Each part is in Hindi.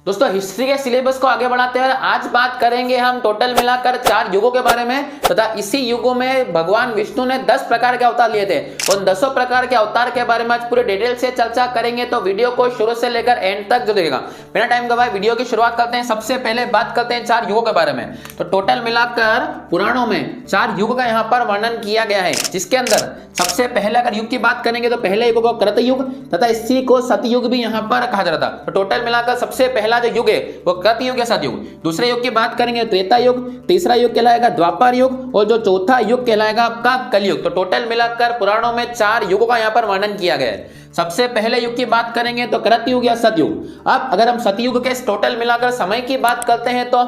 दोस्तों हिस्ट्री के सिलेबस को आगे बढ़ाते हैं आज बात करेंगे हम टोटल मिलाकर 4 युगों के बारे में तथा इसी युगों में भगवान विष्णु ने 10 प्रकार के अवतार लिए थे। उन 10 प्रकार के अवतार के बारे में आज पूरे डिटेल से चर्चा करेंगे, तो वीडियो को शुरू से लेकर एंड तक जो देखेगा। बिना टाइम गवाए वीडियो की शुरुआत करते हैं। सबसे पहले बात करते हैं 4 युगों के बारे में। तो टोटल मिलाकर पुराणों में 4 युग का यहाँ पर वर्णन किया गया है, जिसके अंदर सबसे पहले अगर युग की बात करेंगे तो पहले युग को कृतयुग तथा इसी को सतयुग भी यहाँ पर कहा जाता था। तो टोटल मिलाकर सबसे पहला जो युग है वो कृतयुग या सतयुग। दूसरे युग की बात करेंगे त्रेता युग, तीसरा युग कहलाएगा द्वापर युग और जो चौथा युग कहलाएगा आपका कलयुग। तो टोटल मिलाकर पुराणों में 4 युगों का यहाँ पर वर्णन किया गया है। सबसे पहले युग की बात करेंगे तो कृतयुग या सतयुग। अब अगर हम सतयुग के टोटल मिलाकर समय की बात करते हैं तो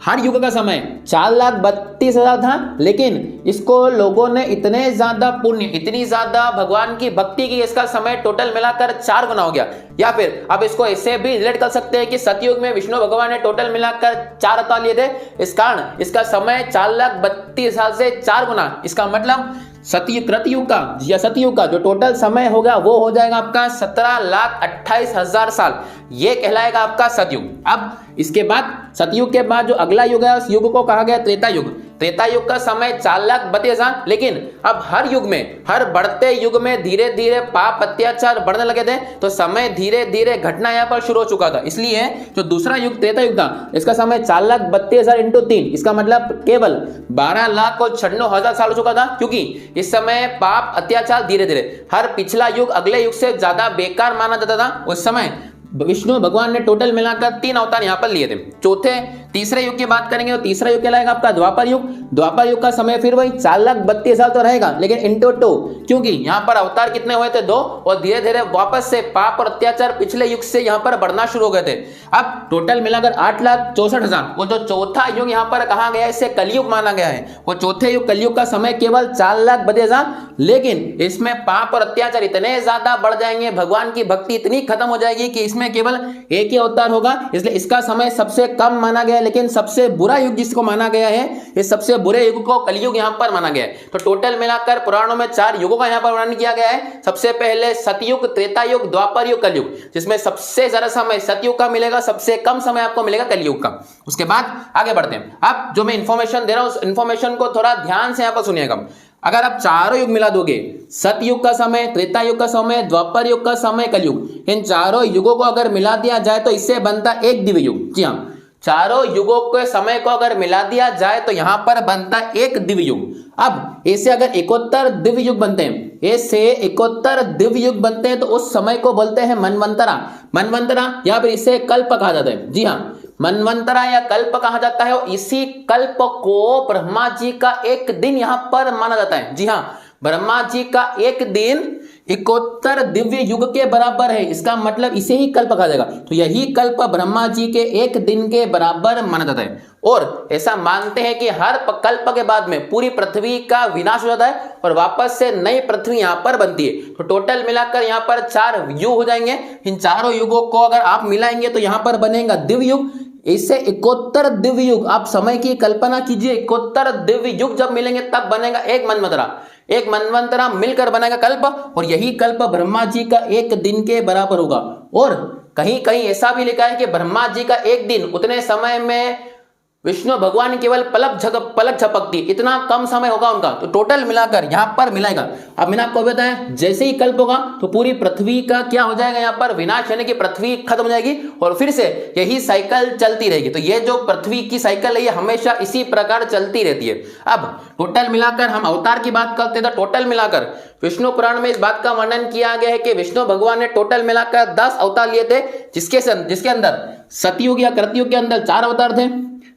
हर युग का समय 4,32,000 था, लेकिन इसको लोगों ने इतने ज्यादा पुण्य, इतनी ज्यादा भगवान की भक्ति की, इसका समय टोटल मिलाकर 4 गुना हो गया। या फिर अब इसको ऐसे भी रिलेट कर सकते हैं कि सतयुग में विष्णु भगवान ने टोटल मिलाकर 4 अवतार लिए थे, इस कारण इसका समय 4,32,000 से 4 गुना। इसका मतलब सतयुग कृतयुग का या सतयुग का जो टोटल समय होगा वो हो जाएगा आपका 17,28,000 साल। ये कहलाएगा आपका सतयुग। अब इसके बाद सतयुग के बाद जो अगला युग है उस युग को कहा गया त्रेता युग। त्रेता युग का समय 4,32,000, लेकिन अब हर युग में, हर बढ़ते युग में धीरे धीरे पाप अत्याचार बढ़ने लगे थे, तो समय धीरे धीरे घटना यहाँ पर शुरू हो चुका था। इसलिए जो दूसरा युग त्रेता युग था इसका समय 4,32,000 इंटू 3, इसका मतलब केवल 12,96,000 साल हो चुका था, क्योंकि इस समय पाप अत्याचार धीरे धीरे, हर पिछला युग अगले युग से ज्यादा बेकार माना जाता था। उस समय विष्णु भगवान ने टोटल मिलाकर 3 अवतार यहां पर लिए थे। तीसरे युग की बात करेंगे तो तीसरा युग कहलाएगा आपका द्वापर युग। द्वापर युग का समय फिर वही 4,32,000 तो रहेगा, लेकिन इंटू 2, क्योंकि यहां पर अवतार कितने हुए थे 2, और धीरे धीरे वापस से पाप और अत्याचार पिछले युग से यहां पर बढ़ना शुरू हो गए थे। अब टोटल मिलाकर 8,64,000। वो जो चौथा युग यहां पर कहा गया है इसे कलयुग माना गया है। वो चौथे युग कलयुग का समय केवल 4,32,000, लेकिन इसमें पाप और अत्याचार इतने ज्यादा बढ़ जाएंगे, भगवान की भक्ति इतनी खत्म हो जाएगी कि इसमें केवल एक ही अवतार होगा, इसलिए इसका समय सबसे कम माना गया है। लेकिन सबसे बुरा युग जिसको माना गया है, इस सबसे बुरे युग को कलयुग यहां पर माना गया है। तो टोटल मिलाकर पुराणों में 4 युगों का यहां पर वर्णन किया गया है। सबसे पहले सतयुग, त्रेता युग, द्वापर युग, कलयुग, जिसमें सबसे ज्यादा समय सतयुग का मिलेगा, सबसे कम समय आपको मिलेगा कलयुग का। उसके बाद आगे बढ़ते हैं। अब जो मैं इंफॉर्मेशन दे रहा हूं उस इंफॉर्मेशन को थोड़ा ध्यान से यहां पर सुनिएगा। अगर आप चारों युग मिला दोगे, सतयुग का समय, त्रेता युग का समय, द्वापर युग का समय, कलयुग, इन चारों युगों को अगर मिला दिया जाए तो इससे बनता एक दिव्य युग। जी हाँ, चारों युगों के समय को अगर मिला दिया जाए तो यहां पर बनता एक दिव्य युग। अब ऐसे अगर 71 दिव्य युग बनते हैं, ऐसे 71 दिव्य युग बनते हैं तो उस समय को बोलते हैं मनवंतरा। मनवंतरा या फिर इसे कल्प कहा जाता है। जी हाँ, मनवंतरा या कल्प कहा जाता है, और इसी कल्प को ब्रह्मा जी का एक दिन यहां पर माना जाता है। जी हाँ, ब्रह्मा जी का एक दिन 71 दिव्य युग के बराबर है। इसका मतलब इसे ही कल्प कहा जाएगा। तो यही कल्प ब्रह्मा जी के एक दिन के बराबर माना जाता है, और ऐसा मानते हैं कि हर कल्प के बाद में पूरी पृथ्वी का विनाश हो जाता है और वापस से नई पृथ्वी यहां पर बनती है। तो टोटल मिलाकर यहां पर 4 युग हो जाएंगे। इन चारों युगों को अगर आप मिलाएंगे तो यहां पर बनेगा दिव्य युग। इससे 71 दिव्य युग, आप समय की कल्पना कीजिए, 71 दिव्य युग जब मिलेंगे तब बनेगा एक मनवंतरा। एक मनवंतरा मिलकर बनेगा कल्प, और यही कल्प ब्रह्मा जी का एक दिन के बराबर होगा। और कहीं कहीं ऐसा भी लिखा है कि ब्रह्मा जी का एक दिन उतने समय में विष्णु भगवान केवल पलक झपकती, इतना कम समय होगा उनका। तो टोटल मिलाकर यहां पर मिलाएगा। अब मैंने आपको बताया जैसे ही कल्प होगा तो पूरी पृथ्वी का क्या हो जाएगा, यहां पर विनाश, यानी कि पृथ्वी खत्म हो जाएगी और फिर से यही साइकिल चलती रहेगी। तो ये जो पृथ्वी की साइकिल है ये हमेशा इसी प्रकार चलती रहती है। अब टोटल मिलाकर हम अवतार की बात करते हैं तो टोटल मिलाकर विष्णु पुराण में इस बात का वर्णन किया गया है कि विष्णु भगवान ने टोटल मिलाकर 10 अवतार लिए थे, जिसके अंदर सतयुग या कृतयुग के अंदर 4 अवतार थे,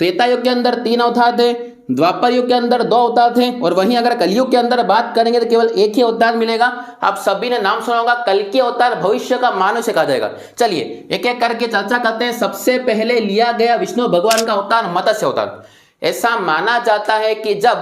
त्रेता युग के अंदर 3 अवतार थे, द्वापर युग के अंदर 2 अवतार थे, और वहीं अगर कलयुग के अंदर बात करेंगे तो केवल एक ही अवतार मिलेगा। आप सभी ने नाम सुना होगा, कल्कि अवतार, भविष्य का मानुष्य कहा जाएगा। चलिए एक एक करके चर्चा करते हैं। सबसे पहले लिया गया विष्णु भगवान का अवतार मत्स्य अवतार। ऐसा माना जाता है कि जब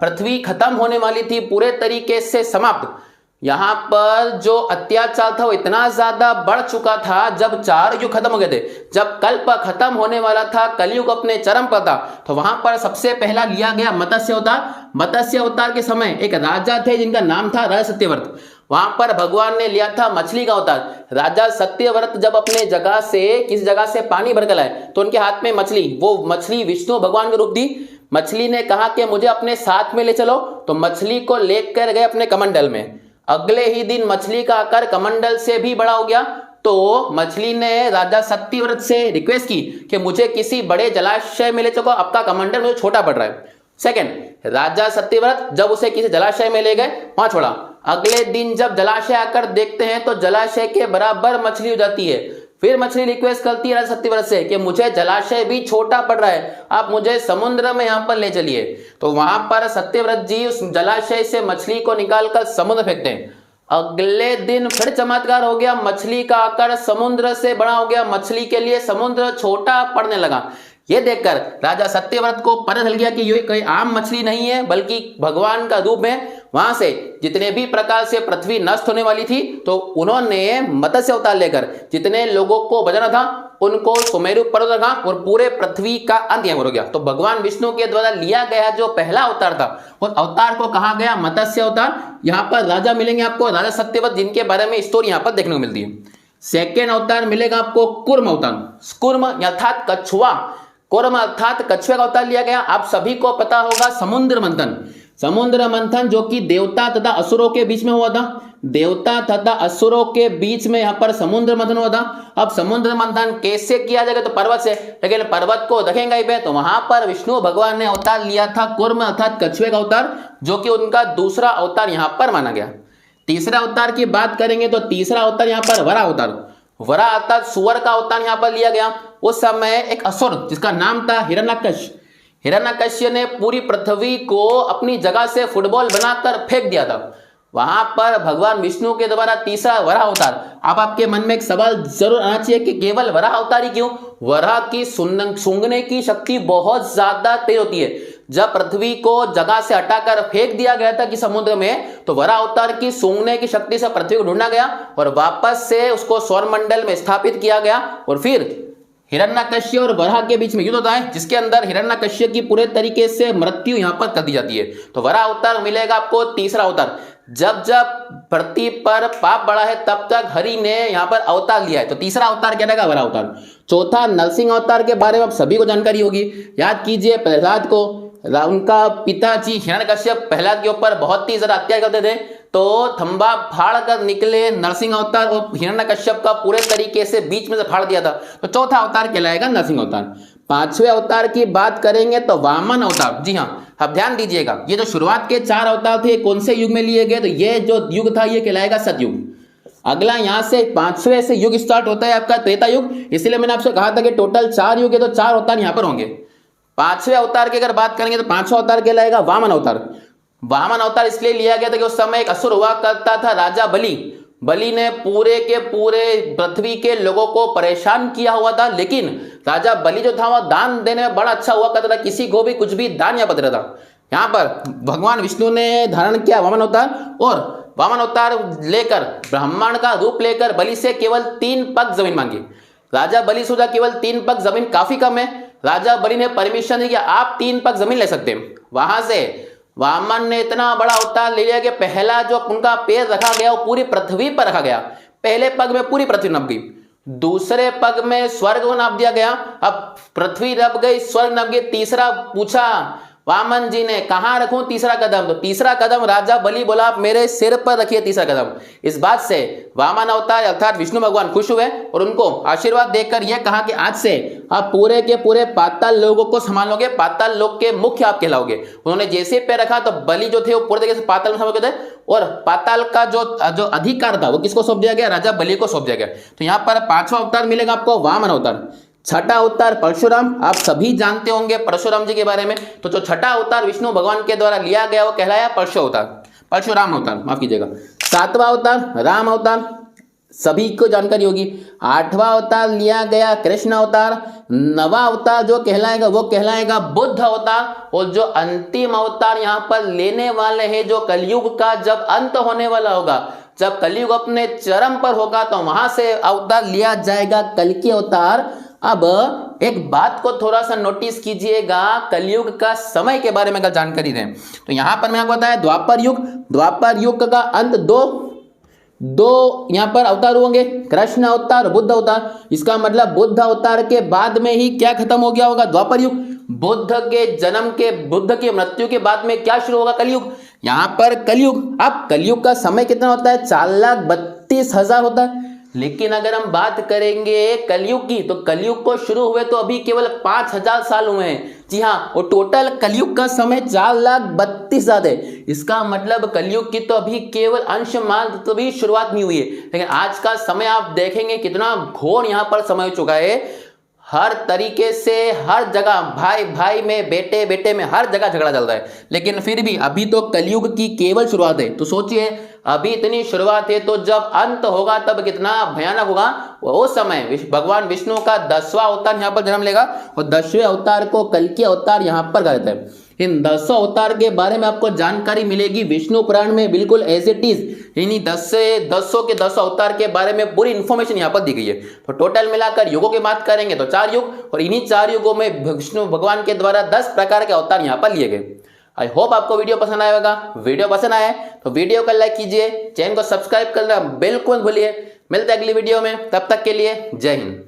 पृथ्वी खत्म होने वाली थी, पूरे तरीके से समाप्त, यहां पर जो अत्याचार था वो इतना ज्यादा बढ़ चुका था, जब 4 युग खत्म हो गए थे, जब कल्प खत्म होने वाला था, कलयुग अपने चरम पर था, तो वहां पर सबसे पहला लिया गया मत्स्य अवतार। मत्स्य अवतार के समय एक राजा थे जिनका नाम था राजा सत्यव्रत। वहां पर भगवान ने लिया था मछली का अवतार। राजा सत्यव्रत जब अपने जगह से किसी जगह से पानी भरकर लाए तो उनके हाथ में मछली, वो मछली विष्णु भगवान के रूप दी। मछली ने कहा कि मुझे अपने साथ में ले चलो, तो मछली को लेकर गए अपने कमंडल में। अगले ही दिन मछली का आकार कमंडल से भी बड़ा हो गया, तो मछली ने राजा सत्यव्रत से रिक्वेस्ट की कि मुझे किसी बड़े जलाशय में ले चलो, आपका कमंडल मुझे छोटा पड़ रहा है। सेकंड, राजा सत्यव्रत जब उसे किसी जलाशय में ले गए, वहां छोड़ा। अगले दिन जब जलाशय आकर देखते हैं तो जलाशय के बराबर मछली हो जाती है। फिर मछली रिक्वेस्ट करती है राजा सत्यव्रत से कि मुझे जलाशय भी छोटा पड़ रहा है, आप मुझे समुद्र में यहां पर ले चलिए। तो वहां पर सत्यव्रत जी उस जलाशय से मछली को निकालकर समुद्र फेंकते हैं। अगले दिन फिर चमत्कार हो गया, मछली का आकार समुद्र से बड़ा हो गया, मछली के लिए समुद्र छोटा पड़ने लगा। यह देखकर राजा सत्यव्रत को पता चल गया कि ये कोई आम मछली नहीं है बल्कि भगवान का रूप है। वहां से जितने भी प्रकार से पृथ्वी नष्ट होने वाली थी तो उन्होंने मत्स्य अवतार लेकर जितने लोगों को बचाना था उनको सुमेरु पर्वत रखा और पूरे पृथ्वी का अंत यहाँ हो गया। तो भगवान विष्णु के द्वारा लिया गया जो पहला अवतार था उस अवतार को कहा गया मत्स्य अवतार। यहाँ पर राजा मिलेंगे आपको राजा सत्यव्रत, जिनके बारे में स्टोरी यहाँ पर देखने को मिलती है। सेकेंड अवतार मिलेगा आपको कूर्म अवतार। कूर्म अर्थात कछुआ, कूर्म अर्थात कछुए का अवतार लिया गया। आप सभी को पता होगा समुद्र मंथन, समुद्र मंथन जो कि देवता तथा असुरों के बीच में हुआ था। देवता तथा असुरों के बीच में यहाँ पर समुद्र मंथन हुआ था। अब समुद्र मंथन कैसे किया जाएगा, तो पर्वत से, लेकिन पर्वत को रखेंगे ही पे, तो वहां पर विष्णु भगवान ने अवतार लिया था कूर्म अर्थात कछुए का अवतार, जो कि उनका दूसरा अवतार यहाँ पर माना गया। तीसरा अवतार की बात करेंगे तो तीसरा अवतार यहाँ पर वराह अवतार, वराह अर्थात सुअर का अवतार यहाँ पर लिया गया। उस समय एक असुर जिसका नाम था हिरण्यकश्यप, हिरण्यकश्यप ने पूरी पृथ्वी को अपनी जगह से फुटबॉल बनाकर फेंक दिया था। वहां पर भगवान विष्णु के द्वारा तीसरा वराह अवतार। अब आपके मन में एक सवाल जरूर आना चाहिए कि केवल वराह अवतार ही क्यों? वराह की सूंघने की शक्ति बहुत ज्यादा तेज होती है। जब पृथ्वी को जगह से हटाकर फेंक दिया गया था कि समुद्र में, तो वराह अवतार की सूंघने की शक्ति से पृथ्वी को ढूंढा गया और वापस से उसको सौरमंडल में स्थापित किया गया। और फिर हिरण्यकश्यप और वराह के बीच में युद्ध होता है, जिसके अंदर हिरण्यकश्यप की पूरे तरीके से मृत्यु यहां पर कर दी जाती है। तो वराह अवतार मिलेगा आपको तीसरा अवतार। जब जब पृथ्वी पर पाप बढ़ा है तब तक हरि ने यहां पर अवतार लिया है, तो तीसरा अवतार क्या रहेगा? वराह अवतार। चौथा नरसिंह अवतार के बारे में आप सभी को जानकारी होगी। याद कीजिए प्रहलाद को उनका पिताजी हिरण्यकश्यप प्रहलाद के ऊपर बहुत ही ज्यादा अत्याचार करते थे, तो थंबा फाड़ कर निकले नरसिंह अवतार और हिरण्यकश्यप का पूरे तरीके से बीच में से फाड़ दिया था। तो चौथा अवतार कहलाएगा नरसिंह अवतार। पांचवें अवतार की बात करेंगे तो वामन अवतार। जी हाँ, अब ध्यान दीजिएगा, ये जो शुरुआत के 4 अवतार थे कौन से युग में लिए गए? तो ये जो युग था ये कहलाएगा सतयुग। अगला यहां से 5वें से युग स्टार्ट होता है आपका त्रेता युग। इसलिए मैंने आपसे कहा था कि टोटल 4 युग है तो 4 अवतार यहां पर होंगे। 5वें अवतार की अगर बात करेंगे तो 5वां अवतार कहलाएगा वामन अवतार। वामन अवतार इसलिए लिया गया था कि उस समय एक असुर हुआ करता था राजा बलि। बलि ने पूरे के पूरे पृथ्वी के लोगों को परेशान किया हुआ था, लेकिन राजा बलि जो था वह दान देने में बड़ा अच्छा हुआ करता था, किसी को भी कुछ भी दान या पत्र था। यहाँ पर भगवान विष्णु ने धारण किया वामन अवतार और वामन अवतार लेकर ब्राह्मण का रूप लेकर बलि से केवल 3 पग जमीन मांगी। राजा बलि सोचा केवल 3 पग जमीन काफी कम है। राजा बलि ने परमिशन दी कि आप 3 पग जमीन ले सकते हैं। वहां से वामन ने इतना बड़ा अवतार ले लिया कि पहला जो उनका पैर रखा गया वो पूरी पृथ्वी पर रखा गया। पहले पग में पूरी पृथ्वी नप गई, दूसरे पग में स्वर्ग को नाप दिया गया। अब पृथ्वी नप गई, स्वर्ग नप गई। तीसरा पूछा वामन जी ने, कहां रखूं तीसरा कदम? तो तीसरा कदम राजा बलि बोला आप मेरे सिर पर रखिए तीसरा कदम। इस बात से वामन अवतार अर्थात विष्णु भगवान खुश हुए और उनको आशीर्वाद देकर यह कहा कि आज से आप पूरे के पूरे पाताल लोगों को संभालोगे, पाताल लोक के मुख्य आप कहलाओगे। उन्होंने जैसे पैर रखा तो बलि जो थे वो पूरे तरीके से पाताल में संभाल थे और पाताल का जो अधिकार था वो किसको सौंप दिया गया? राजा बलि को सौंप दिया गया। तो यहाँ पर 5वां अवतार मिलेगा आपको वामन अवतार। छठा अवतार परशुराम। आप सभी जानते होंगे परशुराम जी के बारे में। तो जो छठा अवतार विष्णु भगवान के द्वारा लिया गया वो कहलाया परशु अवतार, परशुराम अवतार, माफ कीजिएगा। 7वां अवतार राम अवतार, सभी को जानकारी होगी। 8वां अवतार लिया गया कृष्ण अवतार। 9वां अवतार जो कहलाएगा वो कहलाएगा बुद्ध अवतार। और जो अंतिम अवतार यहाँ पर लेने वाले हैं, जो कलयुग का जब अंत होने वाला होगा, जब कलयुग अपने चरम पर होगा, तो वहां से अवतार लिया जाएगा कल्कि अवतार। अब एक बात को थोड़ा सा नोटिस कीजिएगा, कलयुग का समय के बारे में अगर जानकारी दें तो यहां पर मैं आपको बताया द्वापर युग। द्वापर युग का अंत 2 दो यहाँ पर अवतार होंगे, कृष्ण अवतार, बुद्ध अवतार। इसका मतलब बुद्ध अवतार के बाद में ही क्या खत्म हो गया होगा? द्वापर युग। बुद्ध के जन्म के, बुद्ध की मृत्यु के बाद में क्या शुरू होगा? कलयुग। यहाँ पर कलयुग। अब कलयुग का समय कितना होता है? 4,32,000 होता है। लेकिन अगर हम बात करेंगे कलयुग की, तो कलयुग को शुरू हुए तो अभी केवल 5,000 साल हुए हैं। जी हाँ, और टोटल कलयुग का समय 4,32,000 है। इसका मतलब कलयुग की तो अभी केवल अंश मात्र तो भी शुरुआत नहीं हुई है। लेकिन आज का समय आप देखेंगे कितना घोर यहाँ पर समय हो चुका है। हर तरीके से हर जगह भाई भाई में, बेटे बेटे में, हर जगह झगड़ा चल रहा है। लेकिन फिर भी अभी तो कलयुग की केवल शुरुआत है। तो सोचिए, अभी इतनी शुरुआत है तो जब अंत होगा तब कितना भयानक होगा। वो समय भगवान विष्णु का 10वां अवतार यहाँ पर जन्म लेगा और 10वें अवतार को कल्कि अवतार यहाँ पर कहा जाता है। इन 10 अवतार के बारे में आपको जानकारी मिलेगी विष्णु पुराण में, बिल्कुल एज इट इज। इन्हीं 10 के 10 अवतार के बारे में पूरी इंफॉर्मेशन यहाँ पर दी गई है। तो टोटल मिलाकर युगों की बात करेंगे तो 4 युग, और इन्हीं 4 युगों में विष्णु भगवान के द्वारा 10 प्रकार के अवतार यहाँ पर लिए गए। आई होप आपको वीडियो पसंद आएगा। वीडियो पसंद आए तो वीडियो को लाइक कीजिए, चैनल को सब्सक्राइब करना बिल्कुल भूलिए। मिलते हैं अगली वीडियो में, तब तक के लिए जय हिंद।